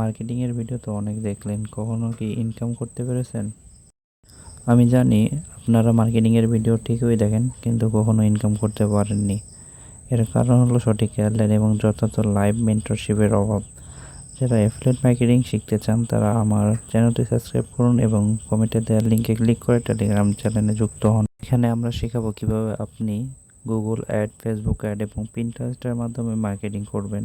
মার্কেটিংয়ের ভিডিও তো অনেক দেখলেন, কখনো কি ইনকাম করতে পেরেছেন? আমি জানি আপনারা মার্কেটিংয়ের ভিডিও ঠিকই দেখেন, কিন্তু কখনো ইনকাম করতে পারেননি। এর কারণ হলো সঠিক গাইডলাইন এবং যথাযথ লাইভ মেন্টরশিপের অভাব। যারা অ্যাফিলিয়েট মার্কেটিং শিখতে চান তারা আমার চ্যানেলটি সাবস্ক্রাইব করুন এবং কমেন্টে দেওয়ার লিঙ্কে ক্লিক করে টেলিগ্রাম চ্যানেলে যুক্ত হন। এখানে আমরা শেখাবো কিভাবে আপনি গুগল অ্যাড, ফেসবুক অ্যাড এবং পিন্টারেস্টের মাধ্যমে মার্কেটিং করবেন।